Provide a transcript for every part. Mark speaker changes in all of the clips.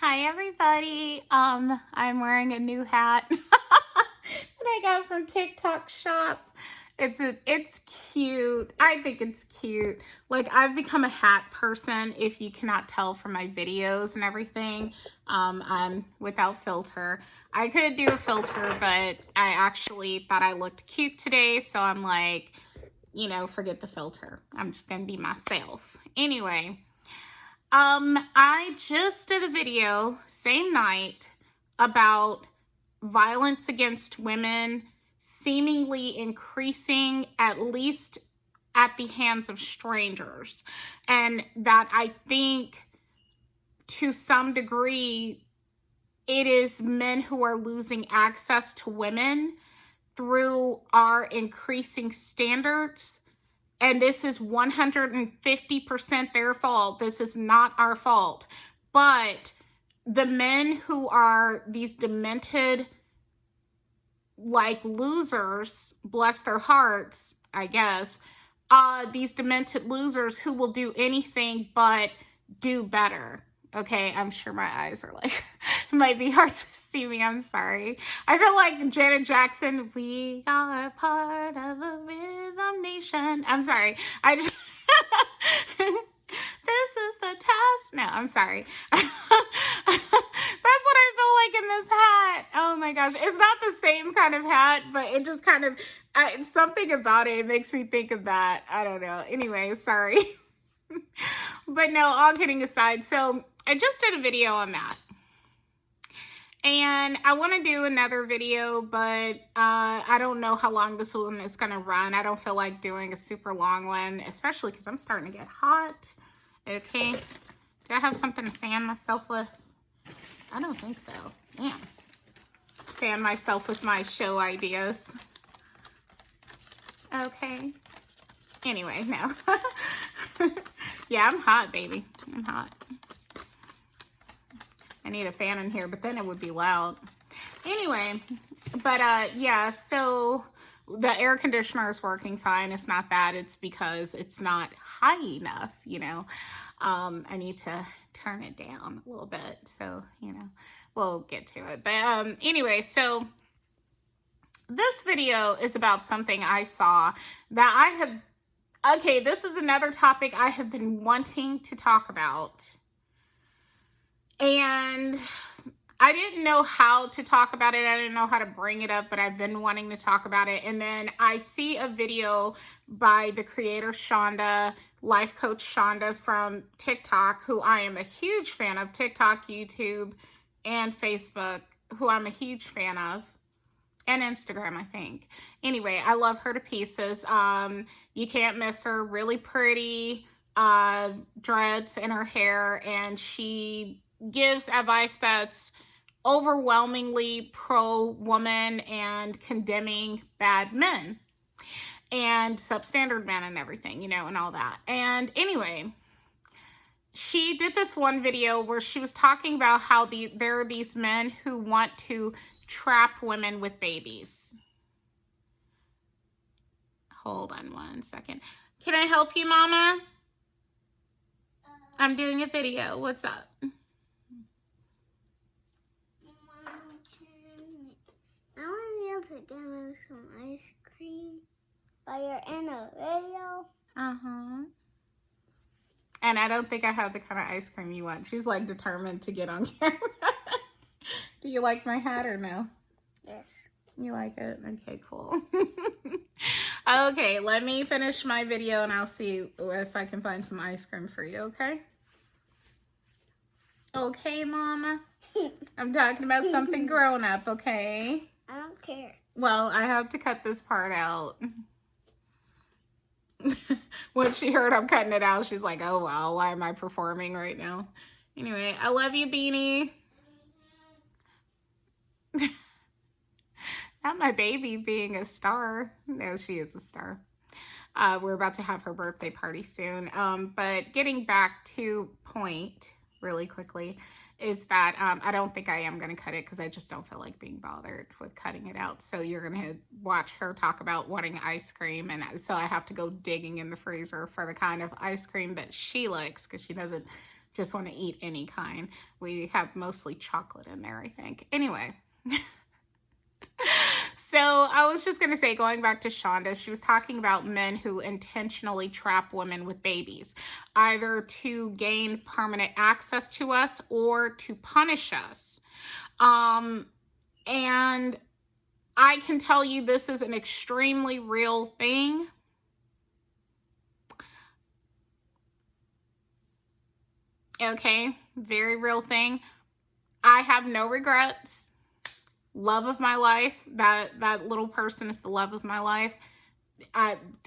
Speaker 1: Hi everybody. I'm wearing a new hat that I got from TikTok shop. It's cute. I think it's cute. Like, I've become a hat person, if you cannot tell from my videos and everything. I'm without filter. I could do a filter, but I actually thought I looked cute today, so I'm like, forget the filter. I'm just gonna be myself. Anyway, I just did a video, same night, about violence against women seemingly increasing, at least at the hands of strangers. And that I think to some degree, it is men who are losing access to women through our increasing standards. And this is 150% their fault. This is not our fault. But the men who are these demented, like, losers, bless their hearts, I guess, these demented losers who will do anything but do better. Okay, I'm sure my eyes are like, it might be hard to see me. I'm sorry. I feel like Janet Jackson, we are part of a rhythm nation. I'm sorry. I just, this is the test. No, I'm sorry. That's what I feel like in this hat. Oh my gosh. It's not the same kind of hat, but it just kind of, something about it makes me think of that. I don't know. Anyway, sorry. But no, all kidding aside, so I just did a video on that. And I want to do another video, but I don't know how long this one is going to run. I don't feel like doing a super long one, especially because I'm starting to get hot. Okay. Do I have something to fan myself with? I don't think so. Damn. Fan myself with my show ideas. Okay. Anyway, no. Yeah, I'm hot, baby. I'm hot. I need a fan in here, but then it would be loud. Anyway, but yeah, so the air conditioner is working fine. It's not that. It's because it's not high enough, I need to turn it down a little bit. So, we'll get to it. But anyway, so this video is about something I saw that I have. Okay, this is another topic I have been wanting to talk about. And I didn't know how to talk about it. I didn't know how to bring it up, but I've been wanting to talk about it. And then I see a video by the creator Shonda, life coach Shonda from TikTok, who I am a huge fan of. TikTok, YouTube, and Facebook, who I'm a huge fan of. And Instagram, I think. Anyway, I love her to pieces. You can't miss her. Really pretty dreads in her hair. And she gives advice that's overwhelmingly pro-woman and condemning bad men and substandard men and everything, and all that. And anyway, she did this one video where she was talking about how there are these men who want to trap women with babies. Hold on one second. Can I help you, Mama? I'm doing a video. What's up?
Speaker 2: I want you to give me some ice cream while you're in a video.
Speaker 1: Uh-huh. And I don't think I have the kind of ice cream you want. She's like determined to get on camera. Do you like my hat or no?
Speaker 2: Yes.
Speaker 1: You like it? Okay, cool. Okay, let me finish my video and I'll see if I can find some ice cream for you, okay? Okay, Mama? I'm talking about something grown up, okay?
Speaker 2: I don't care.
Speaker 1: Well, I have to cut this part out. When she heard I'm cutting it out, she's like, oh, wow, why am I performing right now? Anyway, I love you, Beanie. Not my baby being a star. No, she is a star. We're about to have her birthday party soon. But getting back to point really quickly is that I don't think I am going to cut it because I just don't feel like being bothered with cutting it out. So you're going to watch her talk about wanting ice cream. And so I have to go digging in the freezer for the kind of ice cream that she likes because she doesn't just want to eat any kind. We have mostly chocolate in there, I think. Anyway. So I was just going to say, going back to Shonda, she was talking about men who intentionally trap women with babies, either to gain permanent access to us or to punish us. And I can tell you this is an extremely real thing. Okay, very real thing. I have no regrets. Love of my life. That little person is the love of my life.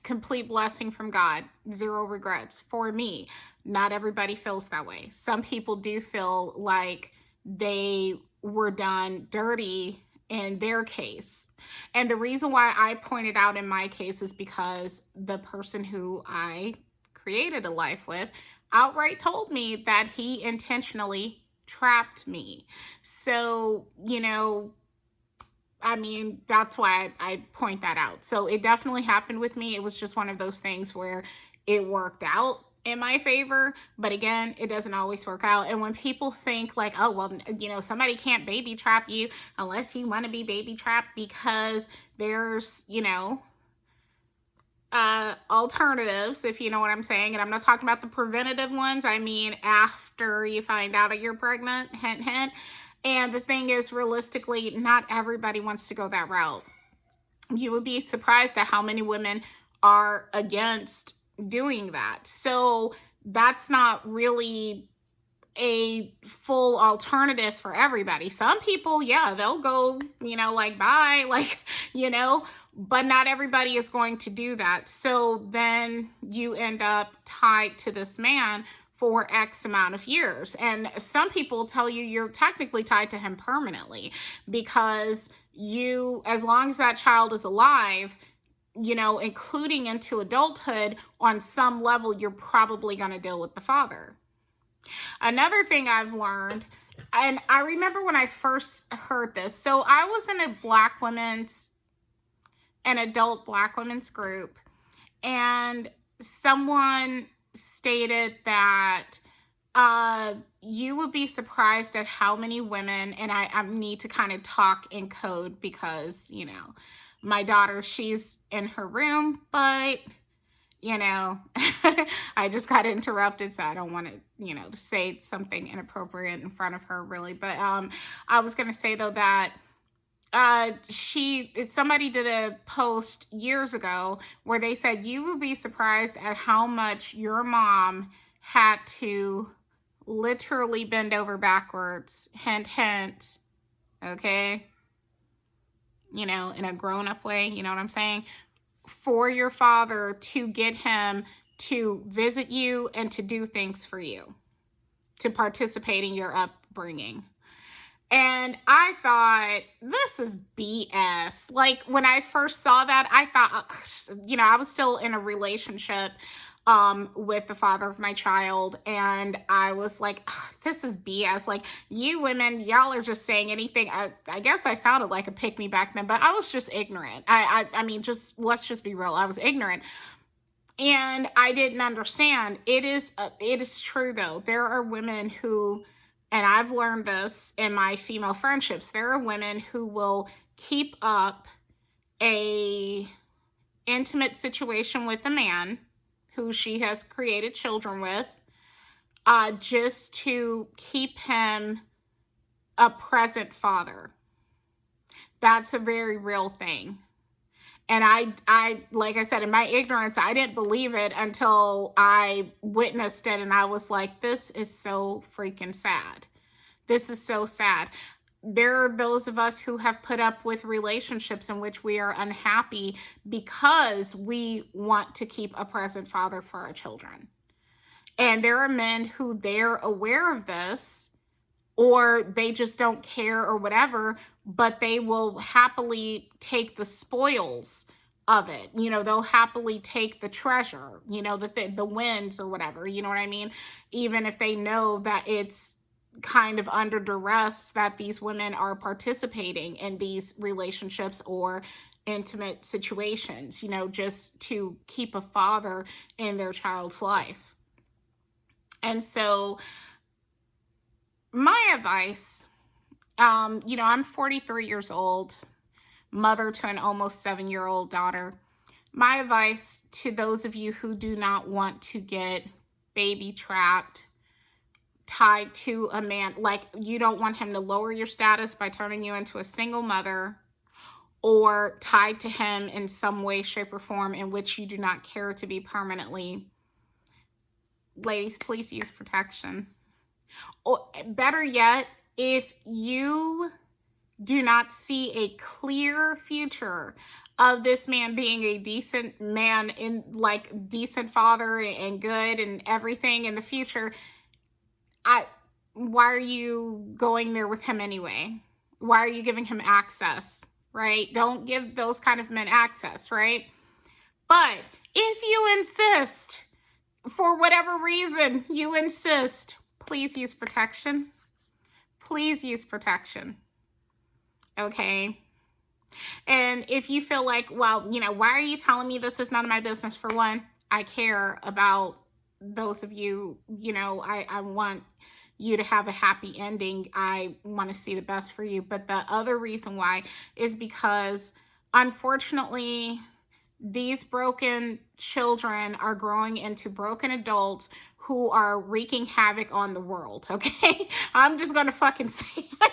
Speaker 1: Complete blessing from God. Zero regrets for me. Not everybody feels that way. Some people do feel like they were done dirty in their case. And the reason why I pointed out in my case is because the person who I created a life with outright told me that he intentionally trapped me. So, I mean, that's why I point that out. So it definitely happened with me. It was just one of those things where it worked out in my favor. But again, it doesn't always work out. And when people think like, oh, well, somebody can't baby trap you unless you want to be baby trapped because there's, alternatives, if you know what I'm saying. And I'm not talking about the preventative ones. I mean, after you find out that you're pregnant, hint, hint. And the thing is, realistically, not everybody wants to go that route. You would be surprised at how many women are against doing that. So that's not really a full alternative for everybody. Some people, yeah, they'll go, like, bye, like, but not everybody is going to do that. So then you end up tied to this man for X amount of years. And some people tell you you're technically tied to him permanently because as long as that child is alive, including into adulthood, on some level, you're probably going to deal with the father. Another thing I've learned, and I remember when I first heard this, so I was in an adult Black women's group, and someone stated that you would be surprised at how many women, and I need to kind of talk in code because, my daughter, she's in her room, but I just got interrupted, so I don't want to, to say something inappropriate in front of her, really. But I was going to say, though, that somebody did a post years ago where they said, you will be surprised at how much your mom had to literally bend over backwards, hint, hint, okay? In a grown-up way, you know what I'm saying? For your father to get him to visit you and to do things for you, to participate in your upbringing. And I thought, this is BS. Like, when I first saw that, I thought, I was still in a relationship with the father of my child. And I was like, this is BS. Like, you women, y'all are just saying anything. I guess I sounded like a pick me back then, but I was just ignorant. I mean, let's just be real. I was ignorant. And I didn't understand. It is true, though. There are women who, and I've learned this in my female friendships, there are women who will keep up a intimate situation with a man who she has created children with, just to keep him a present father. That's a very real thing. And I, like I said, in my ignorance, I didn't believe it until I witnessed it. And I was like, this is so freaking sad. This is so sad. There are those of us who have put up with relationships in which we are unhappy because we want to keep a present father for our children. And there are men who they're aware of this, or they just don't care or whatever, but they will happily take the spoils of it. They'll happily take the treasure, the wins or whatever, you know what I mean? Even if they know that it's kind of under duress that these women are participating in these relationships or intimate situations, just to keep a father in their child's life. And so advice, I'm 43 years old, mother to an almost 7-year-old daughter. My advice to those of you who do not want to get baby trapped, tied to a man, like you don't want him to lower your status by turning you into a single mother, or tied to him in some way, shape, or form in which you do not care to be permanently, ladies, please use protection. Or better yet, if you do not see a clear future of this man being a decent man, in like decent father and good and everything in the future, why are you going there with him anyway? Why are you giving him access, right? Don't give those kind of men access, right? But if you insist, for whatever reason you insist, please use protection. Please use protection. Okay? And if you feel like, well, why are you telling me this is none of my business? For one, I care about those of you, I want you to have a happy ending. I want to see the best for you. But the other reason why is because, unfortunately, these broken children are growing into broken adults who are wreaking havoc on the world, okay? I'm just going to fucking say it.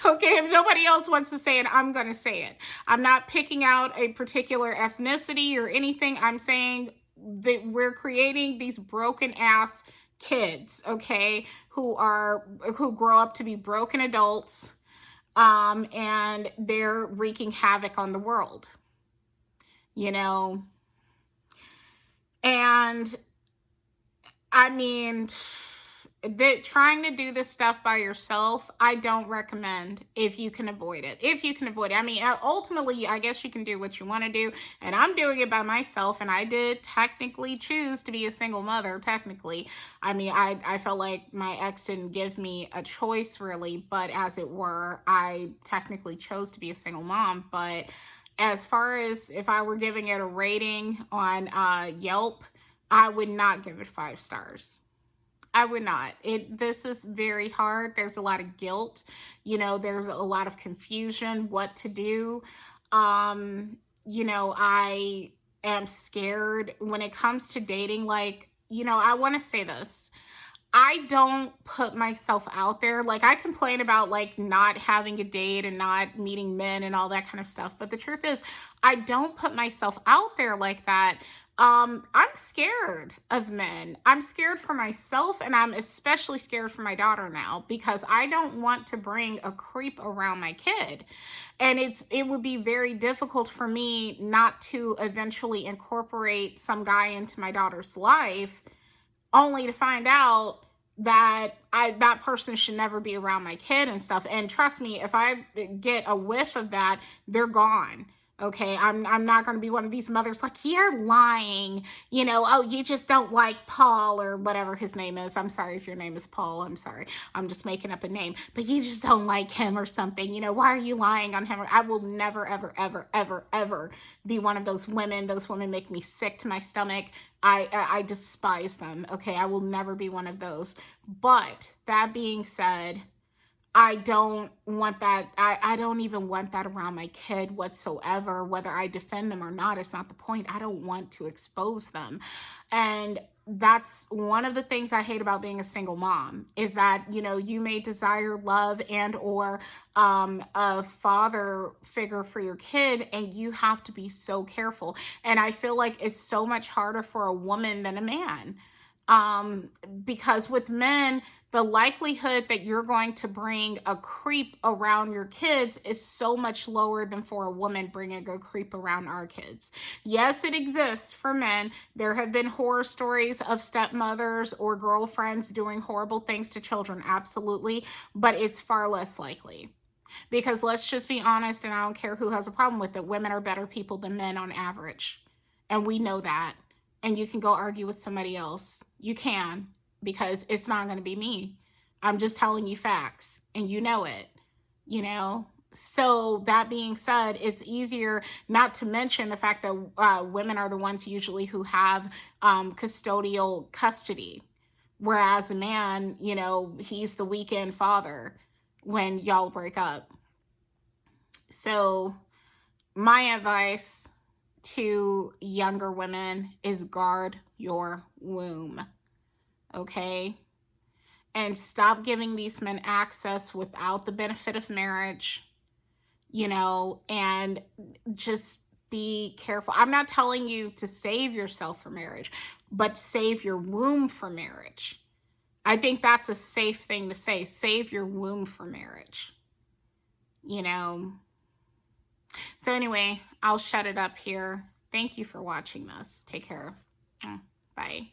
Speaker 1: Okay, if nobody else wants to say it, I'm going to say it. I'm not picking out a particular ethnicity or anything. I'm saying that we're creating these broken ass kids, okay, who grow up to be broken adults, and they're wreaking havoc on the world, and I mean, trying to do this stuff by yourself, I don't recommend if you can avoid it. If you can avoid it. I mean, ultimately, I guess you can do what you want to do. And I'm doing it by myself. And I did technically choose to be a single mother, technically. I mean, I felt like my ex didn't give me a choice, really. But as it were, I technically chose to be a single mom. But as far as if I were giving it a rating on Yelp, I would not give it 5 stars. I would not. This is very hard. There's a lot of guilt. There's a lot of confusion what to do. I am scared when it comes to dating. Like, I want to say this. I don't put myself out there. Like, I complain about like not having a date and not meeting men and all that kind of stuff. But the truth is, I don't put myself out there like that. I'm scared of men. I'm scared for myself, and I'm especially scared for my daughter now because I don't want to bring a creep around my kid. And it would be very difficult for me not to eventually incorporate some guy into my daughter's life, only to find out that that person should never be around my kid and stuff. And trust me, if I get a whiff of that, they're gone. Okay, I'm not going to be one of these mothers like, you're lying, oh, you just don't like Paul or whatever his name is. I'm sorry if your name is Paul. I'm sorry. I'm just making up a name. But you just don't like him or something. Why are you lying on him? I will never, ever, ever, ever, ever be one of those women. Those women make me sick to my stomach. I despise them. Okay, I will never be one of those. But that being said, I don't want that. I don't even want that around my kid whatsoever. Whether I defend them or not, it's not the point. I don't want to expose them. And that's one of the things I hate about being a single mom, is that, you may desire love and or a father figure for your kid, and you have to be so careful. And I feel like it's so much harder for a woman than a man. Because with men, the likelihood that you're going to bring a creep around your kids is so much lower than for a woman bringing a creep around our kids. Yes, it exists for men. There have been horror stories of stepmothers or girlfriends doing horrible things to children, absolutely, but it's far less likely. Because let's just be honest, and I don't care who has a problem with it, women are better people than men on average. And we know that. And you can go argue with somebody else. You can, because it's not going to be me. I'm just telling you facts, and you know it, So that being said, it's easier, not to mention the fact that women are the ones usually who have custodial custody, Whereas a man, you know, he's the weekend father when y'all break up. So, my advice to younger women is guard your womb, okay? And stop giving these men access without the benefit of marriage, you know, and just be careful. I'm not telling you to save yourself for marriage, but save your womb for marriage. I think that's a safe thing to say. Save your womb for marriage, you know. So, anyway, I'll shut it up here. Thank you for watching this. Take care. Bye.